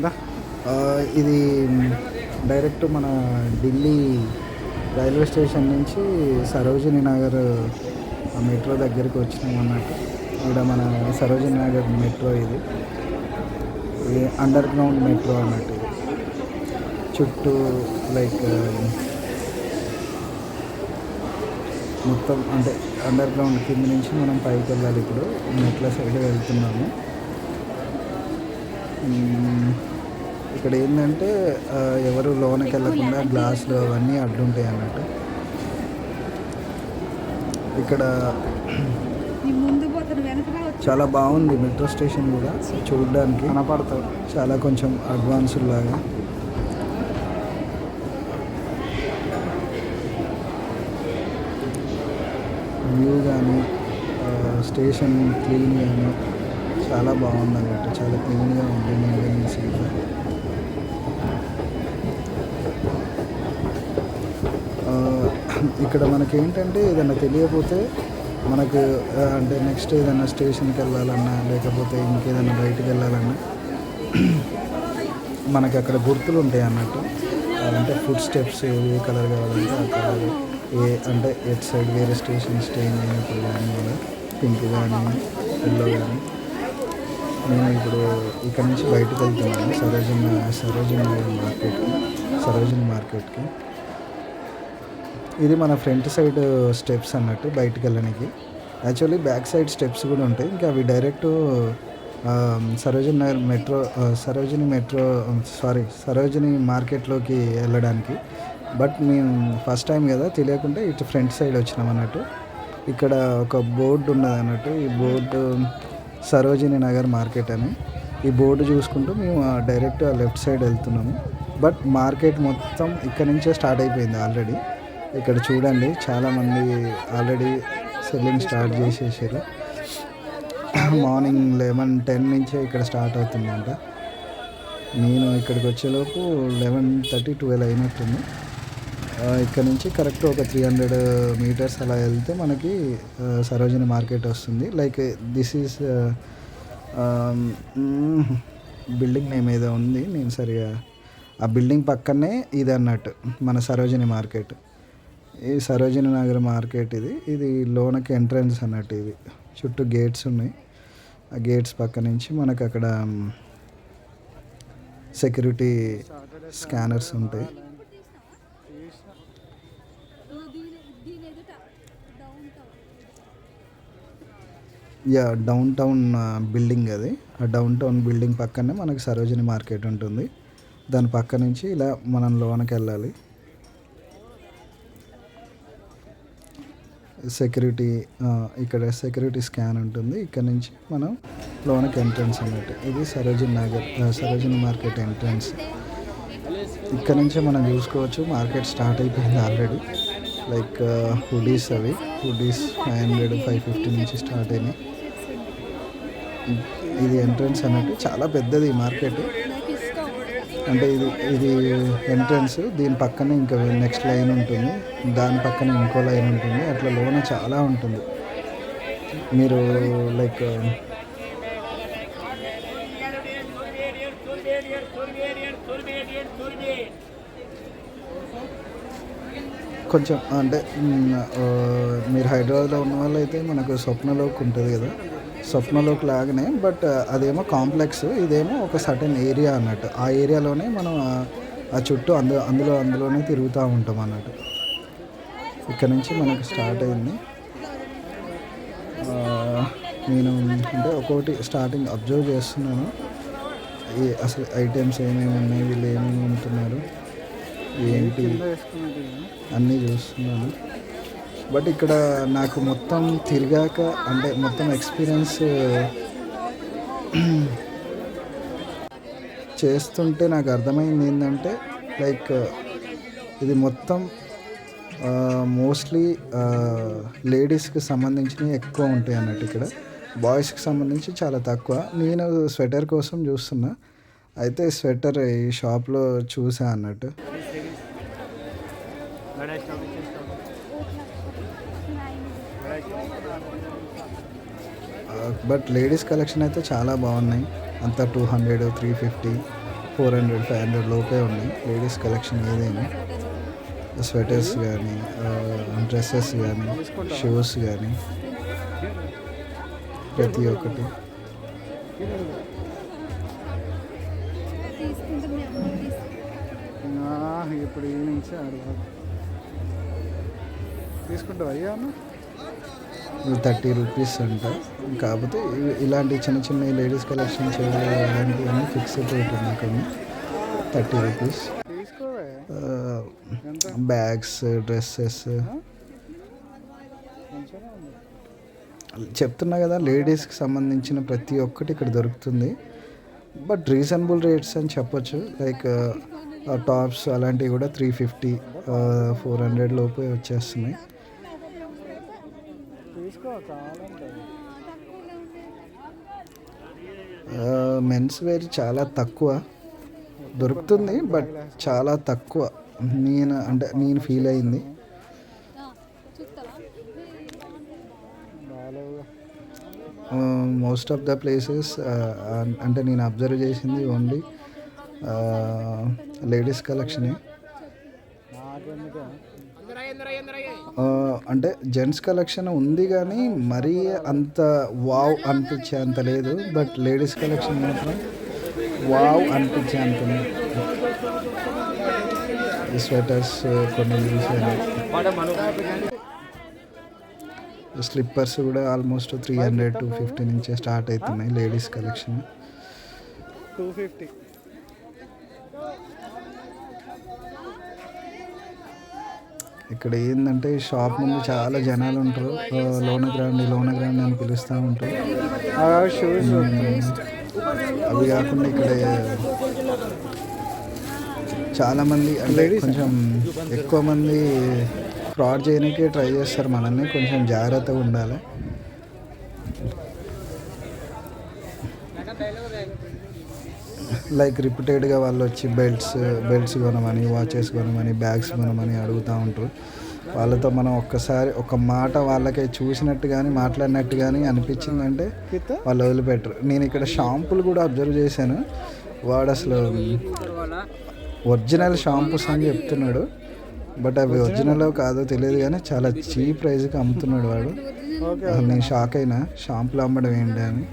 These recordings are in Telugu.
దా ఇది డైరెక్ట్ మన ఢిల్లీ రైల్వే స్టేషన్ నుంచి సరోజినీ నగర్ మెట్రో దగ్గరికి వచ్చినాం అన్నట్టు. ఇక్కడ మన సరోజినీ నగర్ మెట్రో ఇది అండర్ గ్రౌండ్ మెట్రో అన్నట్టు. ఇది చుట్టూ లైక్ మొత్తం అంటే అండర్ గ్రౌండ్ కింద నుంచి మనం పైకి వెళ్ళాలి. ఇప్పుడు మెట్ల సైడ్ వెళ్తున్నాము. ఇక్కడ ఏంటంటే ఎవరు లోనకి వెళ్ళకుండా గ్లాసులు అవన్నీ అడ్డుంటాయి అన్నట్టు. ఇక్కడ చాలా బాగుంది మెట్రో స్టేషన్ కూడా చూడడానికి కనపడతావు. చాలా కొంచెం అడ్వాన్స్డ్ లాగా. వ్యూ కానీ స్టేషన్ క్లీన్ కానీ చాలా బాగుంది అన్నట్టు. చాలా క్లీన్గా ఉంది మెయింటెనెన్స్. ఇక్కడ మనకి ఏంటంటే ఏదైనా తెలియకపోతే మనకు అంటే నెక్స్ట్ ఏదైనా స్టేషన్కి వెళ్ళాలన్నా లేకపోతే ఇంకేదైనా బయటికి వెళ్ళాలన్నా మనకి అక్కడ గుర్తులు ఉంటాయి అన్నట్టు. అంటే ఫుడ్ స్టెప్స్ ఏ కలర్ కావాలంటే ఆ కలర్ అంటే ఎట్ సైడ్ వేరే స్టేషన్ స్టేయింగ్ అయినప్పుడు కానీ అలా పింక్ కానీ ఎల్లో కానీ. నేను ఇప్పుడు ఇక్కడ నుంచి బయటకు వెళ్తున్నాను సరోజినీ మార్కెట్కి. ఇది మన ఫ్రంట్ సైడ్ స్టెప్స్ అన్నట్టు బయటకు వెళ్ళడానికి. యాక్చువల్లీ బ్యాక్ సైడ్ స్టెప్స్ కూడా ఉంటాయి. ఇంకా అవి డైరెక్ట్ సరోజినీ మార్కెట్లోకి వెళ్ళడానికి. బట్ మేము ఫస్ట్ టైం కదా తెలియకుండా ఇటు ఫ్రంట్ సైడ్ వచ్చినాం అన్నట్టు. ఇక్కడ ఒక బోర్డు ఉన్నది అన్నట్టు. ఈ బోర్డు సరోజినీ నగర్ మార్కెట్ అని. ఈ బోర్డు చూసుకుంటూ మేము డైరెక్ట్ లెఫ్ట్ సైడ్ వెళ్తున్నాము. బట్ మార్కెట్ మొత్తం ఇక్కడ నుంచే స్టార్ట్ అయిపోయింది ఆల్రెడీ. ఇక్కడ చూడండి చాలామంది ఆల్రెడీ సెల్లింగ్ స్టార్ట్ చేసేసారు. మార్నింగ్ 11-10 నుంచే ఇక్కడ స్టార్ట్ అవుతుందంట. నేను ఇక్కడికి వచ్చేలోపు 11:30-12 అయినట్టుంది. ఇక్కడ నుంచి కరెక్ట్ ఒక 300 మీటర్స్ అలా వెళ్తే మనకి సరోజినీ మార్కెట్ వస్తుంది. Like this is building name ఏదో ఉంది, నేను సరిగా ఆ బిల్డింగ్ పక్కనే ఇది అన్నట్టు మన సరోజినీ మార్కెట్. ఈ సరోజినీ నగర్ మార్కెట్ ఇది లోనకి ఎంట్రన్స్ అన్నట్టు. ఇది చుట్టూ గేట్స్ ఉన్నాయి. ఆ గేట్స్ పక్క నుంచి మనకు అక్కడ సెక్యూరిటీ స్కానర్స్ ఉంటాయి. డౌన్ టౌన్ బిల్డింగ్ అది. ఆ డౌన్ టౌన్ బిల్డింగ్ పక్కనే మనకి సరోజినీ మార్కెట్ ఉంటుంది. దాని పక్క నుంచి ఇలా మనం లోనకి వెళ్ళాలి. సెక్యూరిటీ ఇక్కడ సెక్యూరిటీ స్కాన్ ఉంటుంది. ఇక్కడ నుంచి మనం లోనకి ఎంట్రన్స్ అన్నట్టు. ఇది సరోజినీ మార్కెట్ ఎంట్రన్స్. ఇక్కడ నుంచే మనం చూసుకోవచ్చు మార్కెట్ స్టార్ట్ అయిపోయింది ఆల్రెడీ. లైక్ హుడీస్ 500-550 నుంచి స్టార్ట్ అయినాయి. ఇది ఎంట్రన్స్ అన్నట్టు. చాలా పెద్దది ఈ మార్కెట్. అంటే ఇది ఎంట్రన్స్. దీని పక్కనే ఇంకా నెక్స్ట్ లైన్ ఉంటుంది, దాని పక్కన ఇంకో లైన్ ఉంటుంది. అట్లా లోన చాలా ఉంటుంది. మీరు లైక్ కొంచెం అంటే మీరు హైదరాబాద్లో ఉన్న వాళ్ళు అయితే మనకు స్వప్నలోక్ ఉంటుంది కదా, స్వప్నలోక్ లాగానే. బట్ అదేమో కాంప్లెక్స్, ఇదేమో ఒక సర్టెన్ ఏరియా అన్నట్టు. ఆ ఏరియాలోనే మనం ఆ చుట్టూ అందులోనే తిరుగుతూ ఉంటాం అన్నట్టు. ఇక్కడ నుంచి మనకు స్టార్ట్ అయింది. నేను అంటే ఒక్కొక్కటి స్టార్టింగ్ అబ్జర్వ్ చేస్తున్నాను. అసలు ఐటమ్స్ ఏమేమి ఉన్నాయి, వీళ్ళు ఏమేమి అమ్ముతున్నారు ఏంటి అన్నీ చూస్తున్నాను. బట్ ఇక్కడ నాకు మొత్తం తిరిగాక అంటే మొత్తం ఎక్స్పీరియన్స్ చేస్తుంటే నాకు అర్థమైంది ఏంటంటే లైక్ ఇది మొత్తం మోస్ట్లీ లేడీస్కి సంబంధించినవి ఎక్కువ ఉంటాయి అన్నట్టు. ఇక్కడ బాయ్స్కి సంబంధించి చాలా తక్కువ. నేను స్వెటర్ కోసం చూస్తున్నా, అయితే స్వెటర్ ఈ షాప్లో చూసా అన్నట్టు. బట్ లేడీస్ కలెక్షన్ అయితే చాలా బాగున్నాయి. అంతా 200, 350 400-500 లోపే ఉన్నాయి లేడీస్ కలెక్షన్ ఏదైనా. స్వెటర్స్ కానీ, డ్రెస్సెస్ కానీ, షూస్ కానీ ప్రతి ఒక్కటి. ఇప్పుడు ఈవినింగ్స్ తీసుకుంటావు అయ్యా 30 రూపీస్ అంట. కాకపోతే ఇలాంటి చిన్న చిన్న లేడీస్ కలెక్షన్స్ ఇలాంటివన్నీ ఫిక్స్డ్ రేట్ ఉన్నాయి కొన్ని 30 రూపీస్. బ్యాగ్స్, డ్రెస్సెస్ చెప్తున్నా కదా, లేడీస్కి సంబంధించిన ప్రతి ఒక్కటి ఇక్కడ దొరుకుతుంది. బట్ రీజనబుల్ రేట్స్ అని చెప్పొచ్చు. లైక్ టాప్స్ అలాంటివి కూడా 350-400 లోపే వచ్చేస్తున్నాయి. మెన్స్ వేర్ చాలా తక్కువ దొరుకుతుంది, బట్ చాలా తక్కువ. నేను ఫీల్ అయింది. మోస్ట్ ఆఫ్ ద ప్లేసెస్ అంటే నేను అబ్జర్వ్ చేసింది ఓన్లీ లేడీస్ కలెక్షనే. అంటే జెంట్స్ కలెక్షన్ ఉంది కానీ మరీ అంత వావ్ అనిపించే అంత లేదు. బట్ లేడీస్ కలెక్షన్ మాత్రం వావ్ అనిపించే అంత ఉంది. ఈ స్వెటర్స్ కొన్ని చూసాను. స్లిప్పర్స్ కూడా ఆల్మోస్ట్ 300-250 నుంచే స్టార్ట్ అవుతున్నాయి లేడీస్ కలెక్షన్. 250. ఇక్కడ ఏంటంటే షాప్ ముందు చాలా జనాలు ఉంటారు. లోనకి రండి అని పిలుస్తూ ఉంటారు. అవి కాకుండా ఇక్కడ చాలామంది అంటే కొంచెం ఎక్కువ మంది ఫ్రాడ్ చేయడానికే ట్రై చేస్తారు మనల్ని. కొంచెం జాగ్రత్తగా ఉండాలి. లైక్ రిపీటెడ్గా వాళ్ళు వచ్చి బెల్ట్స్ కొనమని, వాచెస్ కొనమని, బ్యాగ్స్ కొనమని అడుగుతూ ఉంటారు. వాళ్ళతో మనం ఒక్కసారి ఒక మాట వాళ్ళకి చూసినట్టు కానీ మాట్లాడినట్టు కానీ అనిపించిందంటే వాళ్ళు వదిలిపెట్టరు. నేను ఇక్కడ షాంపూలు కూడా అబ్జర్వ్ చేశాను. వాడు అసలు ఒరిజినల్ షాంపూస్ అని చెప్తున్నాడు. బట్ అవి ఒరిజినల్ కాదో తెలియదు కానీ చాలా చీప్ ప్రైస్కి అమ్ముతున్నాడు వాడు. అసలు నేను షాక్ అయినా, షాంపూలు అమ్మడం ఏంటి అని.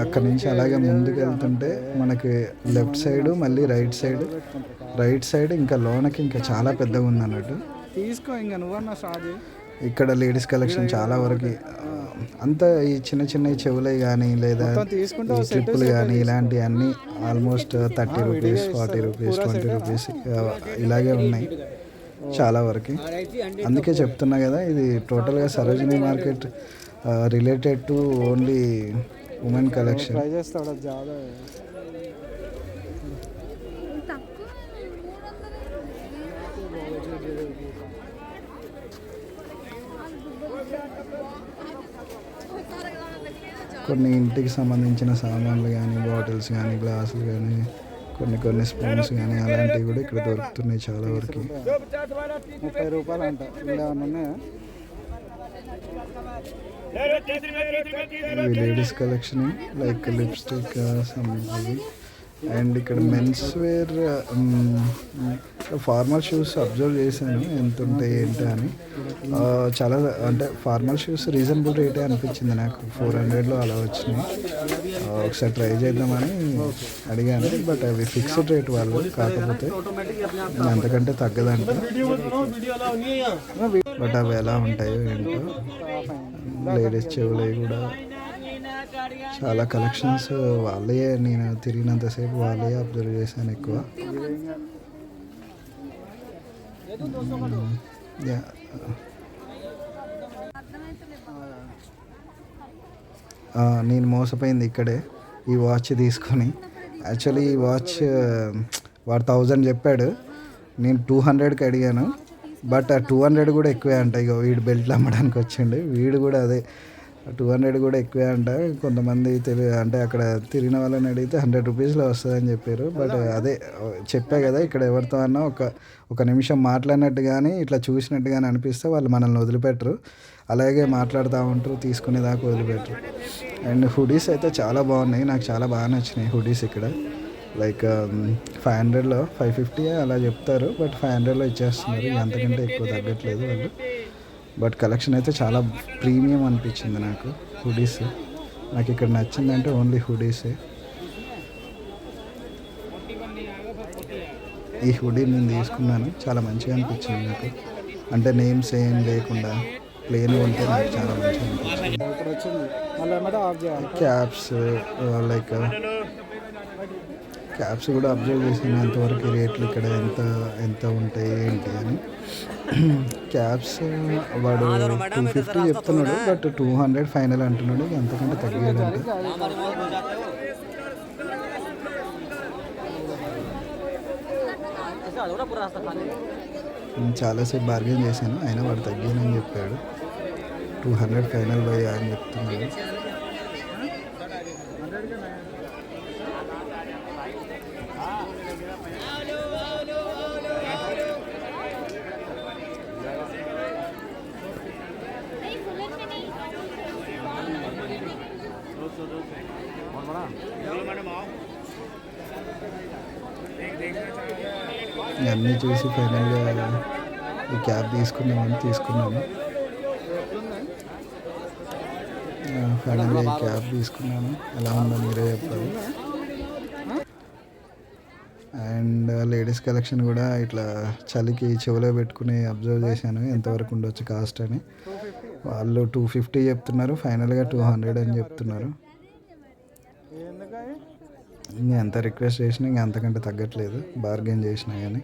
అక్కడి నుంచి అలాగే ముందుకు వెళ్తుంటే మనకి లెఫ్ట్ సైడ్, మళ్ళీ రైట్ సైడ్ ఇంకా లోనకి ఇంకా చాలా పెద్దగా ఉంది అన్నట్టు. ఇక్కడ లేడీస్ కలెక్షన్ చాలా వరకు అంతా ఈ చిన్న చెవులవి కానీ లేదా క్లిప్పులు కానీ ఇలాంటివన్నీ ఆల్మోస్ట్ 30 రూపీస్, 40 రూపీస్, 20 రూపీస్ ఇలాగే ఉన్నాయి చాలా వరకు. అందుకే చెప్తున్నా కదా, ఇది టోటల్గా Sarojini market related to only women collection. కొన్ని ఇంటికి సంబంధించిన సామాన్లు కానీ, బాటిల్స్ కానీ, గ్లాసులు కానీ, కొన్ని స్పూన్స్ కానీ అలాంటివి కూడా ఇక్కడ దొరుకుతున్నాయి చాలా వరకు. 30 రూపాయలు అంట. ఇవి లేడీస్ కలెక్షన్ లైక్ లిప్స్టిక్ అవి. అండ్ ఇక్కడ men's wear formal shoes observe చేశాను ఎంత ఉంటాయి ఏంటి అని. చాలా అంటే ఫార్మల్ షూస్ రీజనబుల్ రేటే అనిపించింది నాకు. 400లో అలా వచ్చినాయి. ఒకసారి ట్రై చేద్దామని అడిగాను. బట్ అవి ఫిక్స్డ్ రేట్ వాళ్ళు, కాకపోతే అంతకంటే తగ్గదంట. బట్ అవి ఎలా ఉంటాయో ఏంటో. లేడీస్ చెవులవి కూడా చాలా కలెక్షన్స్ వాళ్ళే. నేను తిరిగినంతసేపు వాళ్ళే అబ్జర్వ్ చేశాను ఎక్కువ. నేను మోసపోయింది ఇక్కడే ఈ వాచ్ తీసుకొని. యాక్చువల్లీ ఈ వాచ్ వాడు 1000 చెప్పాడు, నేను 200కి అడిగాను. బట్ ఆ 200 కూడా ఎక్కువే అంట. ఇక వీడు బెల్ట్లు అమ్మడానికి వచ్చిండు. వీడు కూడా అదే 200 కూడా ఎక్కువే అంట. కొంతమంది అంటే అక్కడ తిరిగిన వాళ్ళని అడిగితే 100 రూపీస్లో వస్తుందని చెప్పారు. బట్ అదే చెప్పా కదా, ఇక్కడ ఎవరితో అన్నా ఒక నిమిషం మాట్లాడినట్టు కానీ ఇట్లా చూసినట్టు కానీ అనిపిస్తే వాళ్ళు మనల్ని వదిలిపెట్టరు. అలాగే మాట్లాడుతూ ఉంటారు, తీసుకునేదాకా వదిలిపెట్టరు. అండ్ హుడీస్ అయితే చాలా బాగున్నాయి, నాకు చాలా బాగా నచ్చినాయి హుడీస్ ఇక్కడ. లైక్ 500లో 550 అలా చెప్తారు, బట్ 500లో ఇచ్చేస్తున్నారు. అంతకంటే ఎక్కువ తగ్గట్లేదు వాళ్ళు. బట్ కలెక్షన్ అయితే చాలా ప్రీమియం అనిపించింది నాకు. హుడీస్ నాకు ఇక్కడ నచ్చిందంటే ఓన్లీ హుడీసే. ఈ హుడీ నేను తీసుకున్నాను, చాలా మంచిగా అనిపించింది నాకు. అంటే నేమ్స్ ఏం లేకుండా ప్లేన్ ఉంటే నాకు చాలా మంచిగా అనిపించింది. క్యాప్స్ లైక్ క్యాప్స్ కూడా అబ్జర్వ్ చేసాను ఎంతవరకు రేట్లు ఇక్కడ ఎంత ఉంటాయి ఏంటి అని. క్యాప్స్ వాడు 250 చెప్తున్నాడు, బట్ 200 ఫైనల్ అంటున్నాడు. అంతకంటే తగ్గాడంటే. చాలాసేపు బార్గెన్ చేశాను, అయినా వాడు తగ్గానని చెప్పాడు. 200 ఫైనల్ బై అని చెప్తున్నాడు. అన్నీ చూసి ఫైనల్గా ఈ క్యాబ్ తీసుకున్నాను. ఫైనల్గా ఈ క్యాబ్ తీసుకున్నాను. ఎలా ఉందో మీరే చెప్పాలి. అండ్ లేడీస్ కలెక్షన్ కూడా ఇట్లా చలికి చెవిలో పెట్టుకుని అబ్జర్వ్ చేశాను ఎంతవరకు ఉండొచ్చు కాస్ట్ అని. వాళ్ళు 250 చెప్తున్నారు, ఫైనల్గా 200 అని చెప్తున్నారు. ఇంకా ఎంత రిక్వెస్ట్ చేసినా ఇంకా అంతకంటే తగ్గట్లేదు, బార్గెన్ చేసినా కానీ.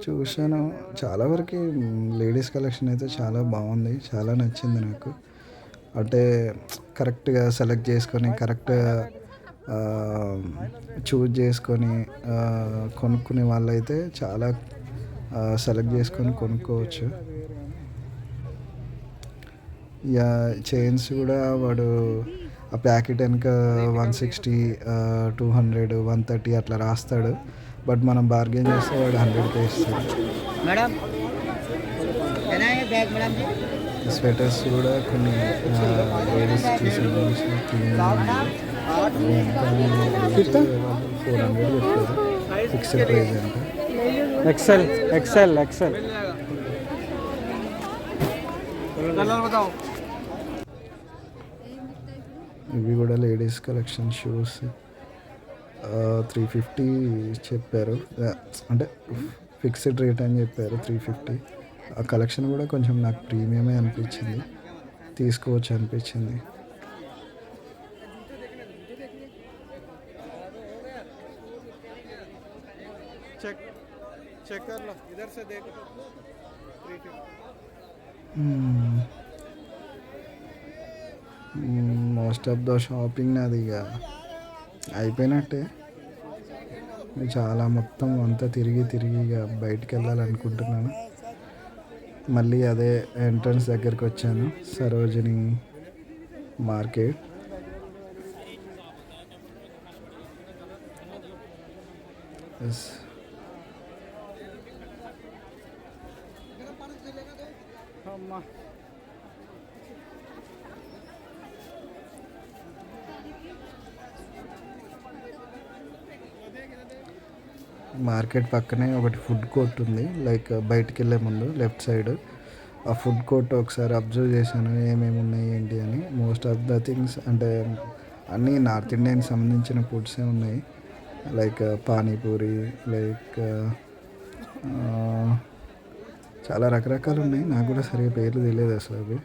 చూశాను చాలా వరకు లేడీస్ కలెక్షన్ అయితే చాలా బాగుంది, చాలా నచ్చింది నాకు. అంటే కరెక్ట్గా సెలెక్ట్ చేసుకొని కరెక్ట్గా చూజ్ చేసుకొని కొనుక్కునే వాళ్ళైతే చాలా సెలెక్ట్ చేసుకొని కొనుక్కోవచ్చు. ఇక చైన్స్ కూడా వాడు ఆ ప్యాకెట్ వెనుక 160, 200, 130 అట్లా రాస్తాడు. బట్ మనం బార్గెన్ చేస్తే వాడు 100కే ఇస్తాడు. స్వెటర్స్ కూడా కొన్ని లేడీస్కి సంబంధించిన 400 చెప్పారు, ఫిక్స్డ్ ప్రైస్ అంటే. ఎక్సెల్ ఇవి కూడా లేడీస్ కలెక్షన్ షూస్ 350 చెప్పారు, అంటే ఫిక్స్డ్ రేట్ అని చెప్పారు 350. ఆ కలెక్షన్ కూడా కొంచెం నాకు ప్రీమియమే అనిపించింది, తీసుకోవచ్చు అనిపించింది. మోస్ట్ ఆఫ్ ద షాపింగ్ నాది ఇక అయిపోయినట్టే. చాలా మొత్తం అంతా తిరిగి ఇక బయటికి వెళ్ళాలనుకుంటున్నాను. మళ్ళీ అదే ఎంట్రన్స్ దగ్గరికి వచ్చాను, సరోజిని మార్కెట్. ఎస్, మార్కెట్ పక్కనే ఒకటి ఫుడ్ కోర్ట్ ఉంది, లైక్ బయటికి వెళ్ళే ముందు లెఫ్ట్ సైడ్. ఆ ఫుడ్ కోర్ట్ ఒకసారి అబ్జర్వ్ చేశాను ఏమేమి ఉన్నాయి ఏంటి అని. మోస్ట్ ఆఫ్ ద థింగ్స్ అంటే అన్నీ నార్త్ ఇండియన్కి సంబంధించిన ఫుడ్సే ఉన్నాయి. లైక్ పానీపూరి, లైక్ చాలా రకరకాలు ఉన్నాయి, నాకు కూడా సరిగ్గా పేర్లు తెలియదు అసలు అవి.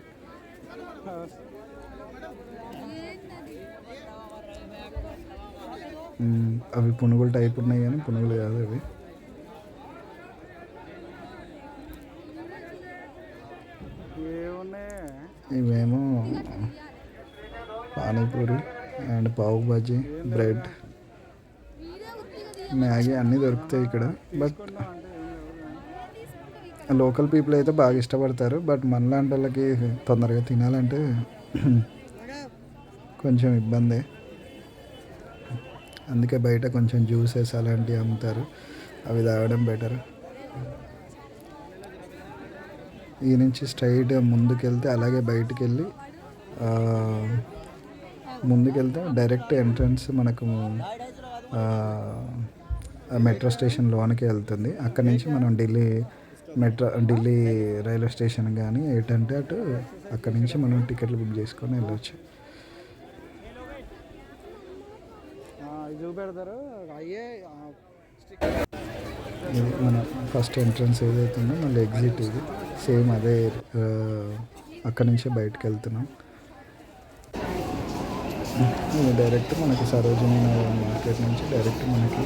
అవి పునుగులు టైప్ ఉన్నాయి కానీ పునుగులు కాదు అవి. ఇవేమో పానీపూరి అండ్ పావు బజ్జీ, బ్రెడ్. మ్యాగీ అన్నీ దొరుకుతాయి ఇక్కడ. బట్ లోకల్ పీపుల్ అయితే బాగా ఇష్టపడతారు. బట్ మనలాంటి వాళ్ళకి తొందరగా తినాలంటే కొంచెం ఇబ్బందే. అందుకే బయట కొంచెం జ్యూసెస్ అలాంటివి అమ్ముతారు, అవి తాగడం బెటర్. ఈ నుంచి స్ట్రైట్ ముందుకెళ్తే అలాగే బయటికి వెళ్ళి ముందుకెళ్తే డైరెక్ట్ ఎంట్రన్స్ మనకు మెట్రో స్టేషన్ లోనికి వెళ్తుంది. అక్కడి నుంచి మనం ఢిల్లీ రైల్వే స్టేషన్ కానీ ఏంటంటే అటు అక్కడి నుంచి మనం టికెట్లు బుక్ చేసుకొని వెళ్ళొచ్చు. ఇది మన ఫస్ట్ ఎంట్రన్స్ ఏదైతే ఉందో మళ్ళీ ఎగ్జిట్ ఇది సేమ్ అదే. అక్కడి నుంచే బయటకు వెళ్తున్నాం. ఇది డైరెక్ట్ మనకి సరోజినీ నగర్ మార్కెట్ నుంచి డైరెక్ట్ మనకి